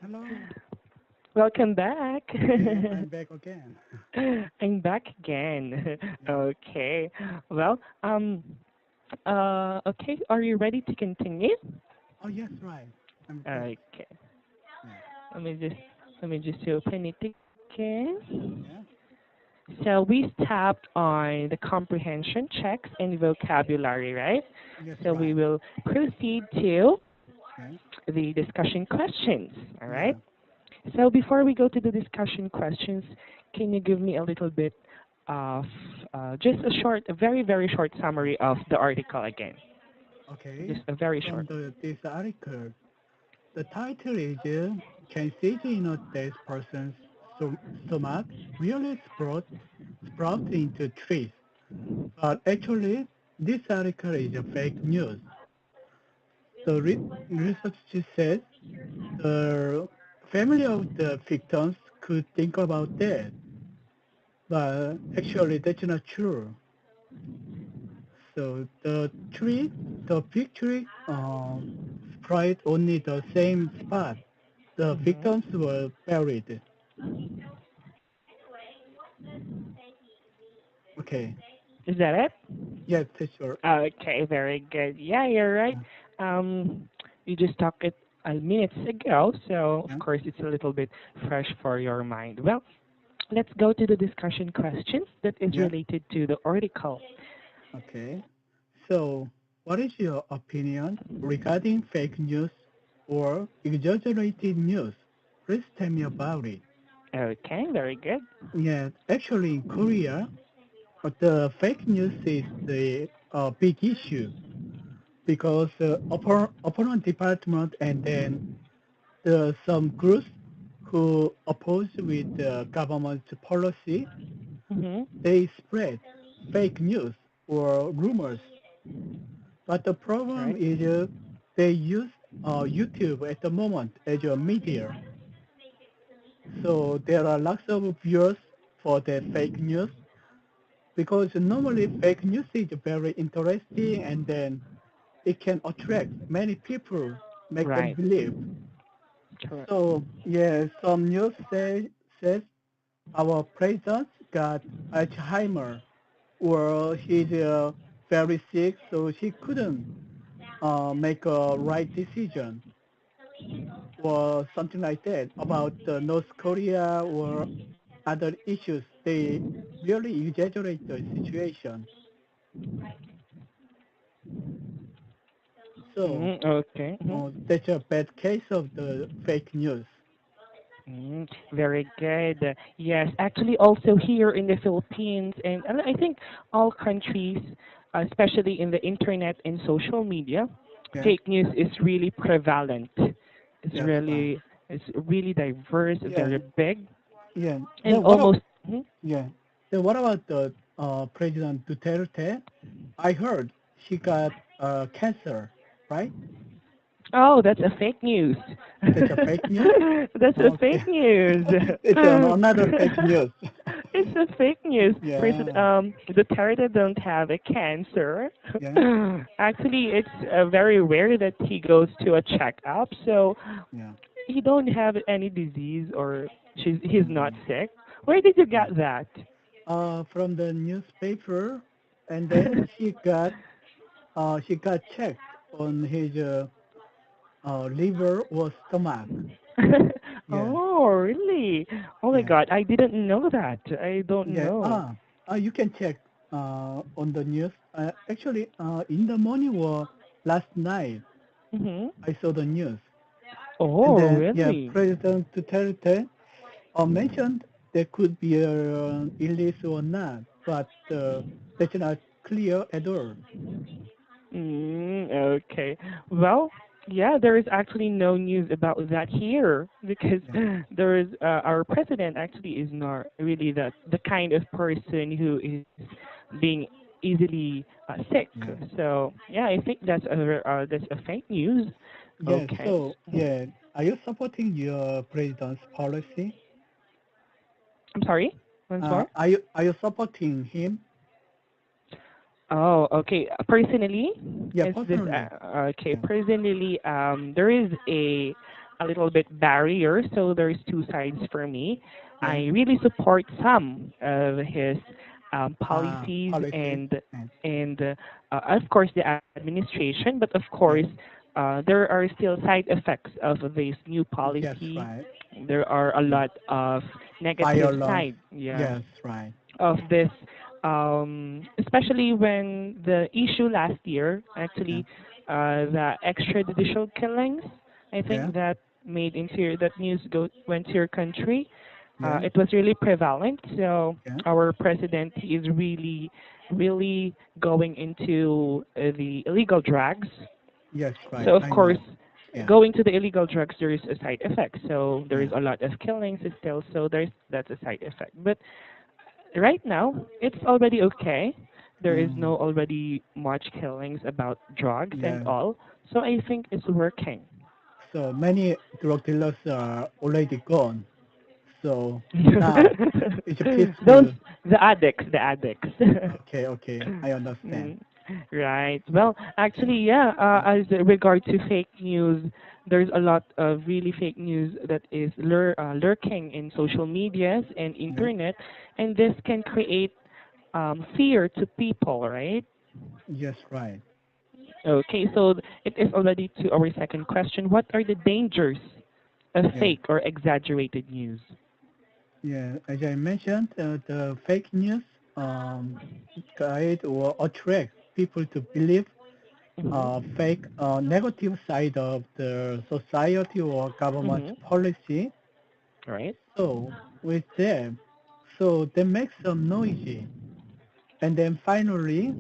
hello. Welcome back. Yeah, I'm back again. I'm back again. Yeah. Okay. Well, okay. Are you ready to continue? Oh, yes, right. I'm ready. Okay. Yeah. Let me just let me just open it again. Yeah. So we stopped on the comprehension checks and vocabulary, right? Yes, So we right. will proceed to Yeah. the discussion questions. All right. Yeah. So before we go to the discussion questions, can you give me a little bit of just a short, a very, very short summary of the article again? Okay. Just a very From short. this article, the title is "Can CG in a dead person's stomach really sprout into trees?" But actually, this article is a fake news. The research says the family of the victims could think about that, but actually that's not true. So the big tree, sprayed only the same spot. The Hmm. victims were buried. Okay. Is that it? Yes, that's sure. Okay, very good. Yeah, you're right. Yeah. You just talked it minutes ago, so of Yeah. course it's a little bit fresh for your mind. Well, let's go to the discussion questions that is Yeah. related to the article. Okay. So, what is your opinion regarding fake news or exaggerated news? Please tell me about it. Okay, very good. Yeah, actually in Korea, the fake news is the big issue because opponent department and then some groups who oppose with the government's policy, Hmm. they spread fake news or rumors. But the problem Right. is they use YouTube at the moment as a media. So there are lots of viewers for the fake news because normally fake news is very interesting and then it can attract many people, make them Right. believe. Correct. So yeah, some news says our president got Alzheimer or he's very sick, so he couldn't make a right decision or something like that about North Korea or other issues. They really exaggerate the situation. So Okay. that's a bad case of the fake news. Very good. Yes, actually, also here in the Philippines, and I think all countries, especially in the internet and social media, Yeah, fake news is really prevalent. yes, right. It's really diverse, Yeah, very big, yeah. and Then what? almost. Mhm. Yeah. Then what about the President Duterte? I heard she got cancer, right? Oh, that's a fake news. That's a fake news. That's a Okay. fake news. It's another fake news. It's a fake news. President Yeah. Duterte don't have a cancer. Yeah. Actually, it's very rare that he goes to a checkup, so Yeah. he don't have any disease or he's not Hmm. sick. Where did you Yeah. get that? From the newspaper, and then she got checked on his liver or stomach. Yeah. Oh, really? Oh my Yeah. God, I didn't know that. I don't Yeah. know. You can check on the news. Actually, in the morning or last night, Hmm. I saw the news. And Oh, then, yeah, really? President Duterte mentioned there could be an illness or not, but that's not clear at all. Okay. Well, yeah, there is actually no news about that here because Yeah, there is our president actually is not really the kind of person who is being easily sick. yeah, So yeah, I think that's a fake news. yeah. Okay. So, yeah, are you supporting your president's policy? I'm sorry. Once more. Are you supporting him? Oh, okay. Personally, Yeah, is this personally. okay? Yeah, Personally, there is a little bit barrier. So there's two sides for me. Yeah. I really support some of his policies Policies. and of course the administration, but of course Yeah. there are still side effects of this new Yes, policy. right. There are a Yeah. lot of negative Violence. side, yeah, Yes, right. of this, especially when the issue last year, Yeah. actually, the extrajudicial killings, I Yeah. think that made into that news went to your country. Yes. It was really prevalent. So Yeah. our president is really, really going into the illegal drugs. Yes, right. So of I course, know. Yeah. going to the illegal drugs, there is a side effect. So there is Yeah. a lot of killings still. So that's a side effect. But right now, it's already okay. There is Mm, no already much killings about drugs and yeah. all. So I think it's working. So many drug dealers are already gone. So now it's Those peaceful. the addicts, the addicts. Okay, okay. I understand. Mm, right. Well, actually, yeah. As regard to fake news, there's a lot of really fake news that is lurking in social medias and Yeah. internet, and this can create fear to people, right? Yes, right. Okay, so it is already to our second question. What are the dangers of Yeah. fake or exaggerated news? Yeah. As I mentioned, the fake news um, guide or attract people to believe Mm-hmm. fake negative side of the society or government Mm-hmm. policy. Right. So with them, so they make some noisy. And then finally,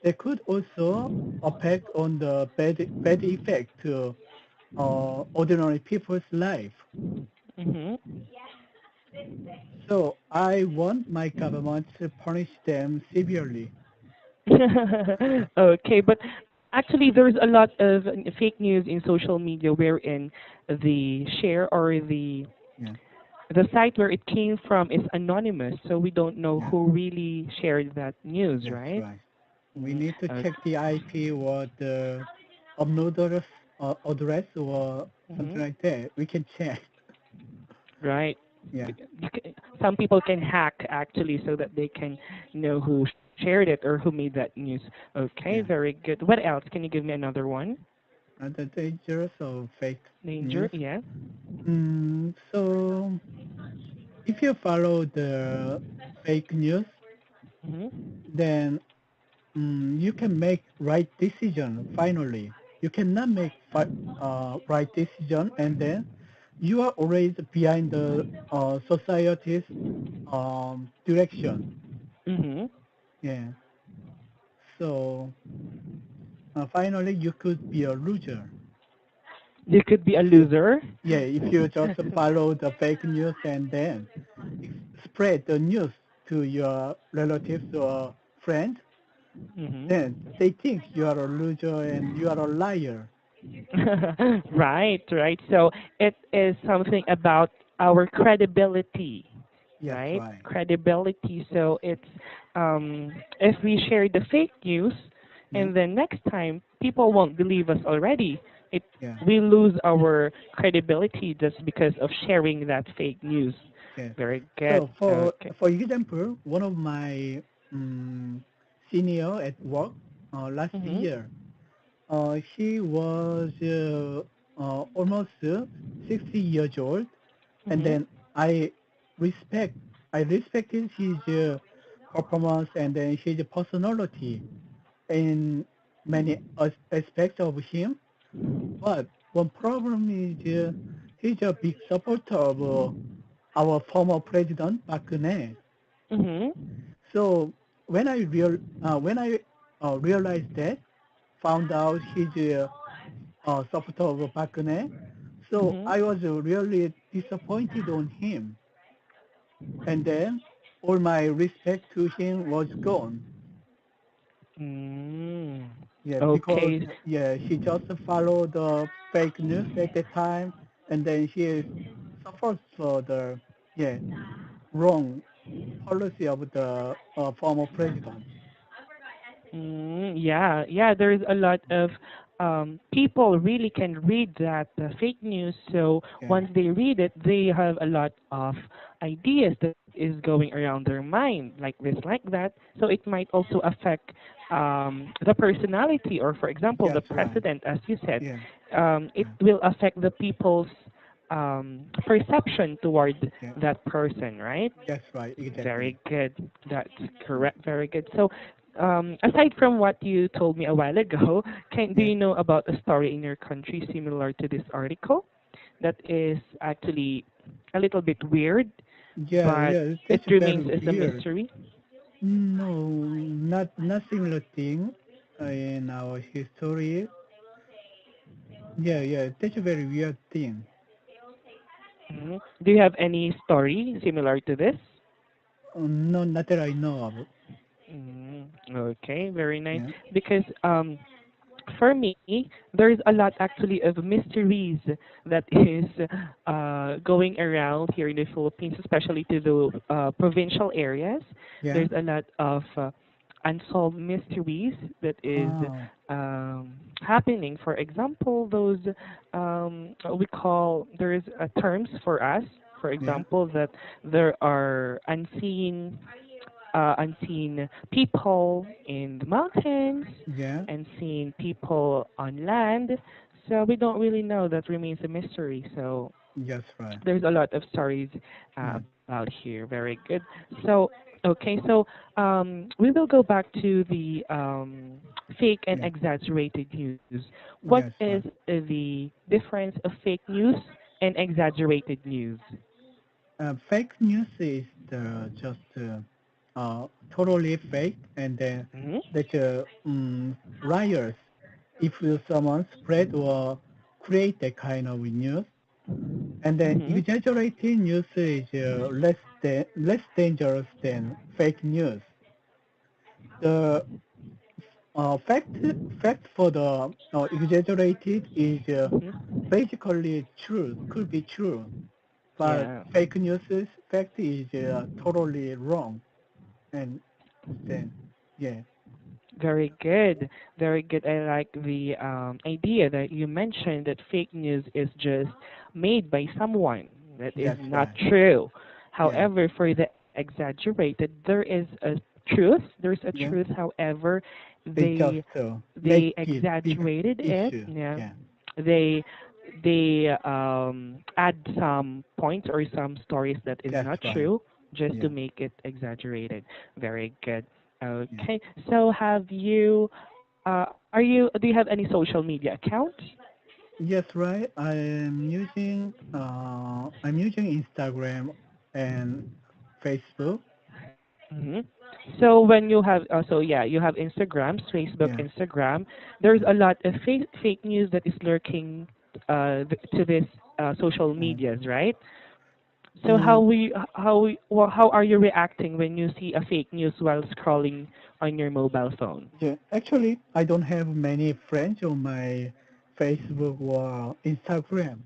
they could also affect on the bad effect to ordinary people's life. Mm-hmm. So I want my government to punish them severely. Okay, but actually, there's a lot of fake news in social media wherein the share or Yeah, the site where it came from is anonymous, so we don't know yeah, who really shared that news, yes, right? right. We Mm-hmm. need to Okay. check the IP or the uploader's address or something Mm-hmm. like that. We can check. Right. Yeah, Some people can hack actually so that they can know who shared it or who made that news. Okay, yeah. very good. What else? Can you give me another one? The dangers of fake Danger, news. yeah. So if you follow the fake news, Mm-hmm. then you can make right decision finally. You cannot make right decision, and then you are always behind the society's direction. Mm-hmm. Yeah. So finally, you could be a loser. You could be a If you, loser. yeah, if you just follow the fake news and then spread the news to your relatives or friends, then Mm-hmm. they think you are a loser and you are a liar. Right, right. So it is something about our credibility, Yes, right? right. Credibility. So it's if we share the fake news, Yeah, and then next time people won't believe us already. It yeah, we lose our credibility just because of sharing that fake news. yeah. Very good. So for Okay. for example, one of my um, senior at work last Mhm. year, he was almost 60 years old, and Mhm. then I respect I respected his performance and then his personality in many aspects of him. But one problem is he's a big supporter of our former president Park Geun-hye. Mhm. So when I realized that, found out he's a supporter of Park Geun-hye, so Mhm. I was really disappointed on him. And then all my respect to him was gone. Mm. Yeah, because Okay. yeah, he just followed the fake news at the time, and then he suffers for the yeah wrong policy of the former president. Yeah, yeah. There's a lot of people really can read that fake news. So Yeah. once they read it, they have a lot of ideas that is going around their mind, like this, like that. So it might also affect the personality, or for example, the That's right. president, as you said. Yeah. It Yeah. will affect the people's perception toward Yeah. that person, right? That's right. Exactly. Very good. That's correct. Very good. So, aside from what you told me a while ago, do Yeah. you know about a story in your country similar to this article that is actually a little bit weird, Yeah. but Yeah. it That's remains very as a weird. mystery? No, not similar thing in our history. Yeah. Yeah. That's a very weird thing. Do you have any story similar to this? No, not that I know of. Okay, very nice. Yeah. Because for me, there's a lot actually of mysteries that is going around here in the Philippines, especially to the provincial areas. Yeah. There's a lot of unsolved mysteries that is Oh. happening. For example, those we call there's terms for us. For Yeah. example, that there are unseen people in the mountains, Yeah. unseen people on land. So we don't really know. That remains a mystery. So That's right. there's a lot of stories Yeah. about here. Very good. So okay, so we will go back to the fake and Yeah. exaggerated news. What That's is right. the difference of fake news and exaggerated news? Fake news is just totally fake, and then Hmm. that liars. If someone spread or create that kind of news, and then Hmm. exaggerated news is less dangerous than fake news. The fact for the exaggerated is Hmm. basically true, could be true, but Yeah. fake news fact is totally wrong. And then, yeah, Very good. Very good. I like the idea that you mentioned that fake news is just made by someone that is that's not right. true. Yeah, However, for the exaggerated, there is a truth. There's a yeah. truth. However, They just they make they it big exaggerated it. issue. Yeah. Yeah, They add some points or some stories that is that's not right. true just to Yeah, make it exaggerated. Very good. yeah. Okay. So have you do you have any social media account? Yes, right. I'm using Instagram and Facebook. Hmm. So when you have so yeah, you have Instagram, Facebook, Yeah, Instagram. There's yeah. a lot of fake news that is lurking to this social Uh, medias, right? So mm, how are you reacting when you see a fake news while scrolling on your mobile phone? yeah. Actually, I don't have many friends on my Facebook or Instagram,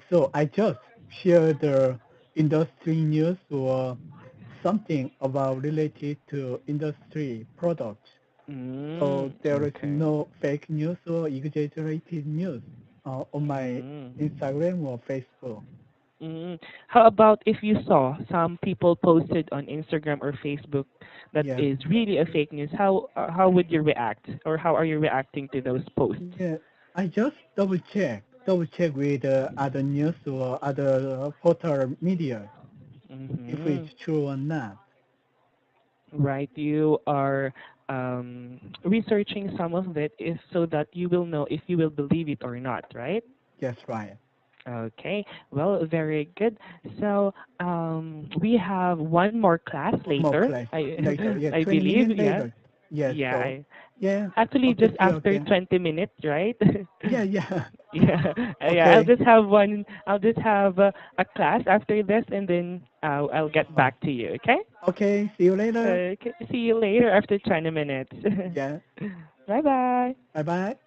so I just share the industry news or something about related to industry products. So there is Okay. no fake news or exaggerated news on my Mm. Instagram or Facebook. Mm. How about if you saw some people posted on Instagram or Facebook that Yeah, is really a fake news? How would you react, or how are you reacting to those posts? yeah. I just double check with other news or other portal media if Hmm. it's true or not. Right, you are researching some of it is so that you will know if you will believe it or not, right? That's right. Okay, well, very good. So we have one more class One more later. class I later. Yeah, I 20 believe, minutes yeah, later. Yeah, yeah. so yeah. Actually, Okay, just see you after again. 20 minutes, right? Yeah, yeah. Yeah, yeah. I'll Okay. just have one. I'll just have a class after this, and then I'll get Oh, back to you. Okay? okay. See you later. Okay. See you later after 20 minutes. Yeah. Bye bye. Bye bye.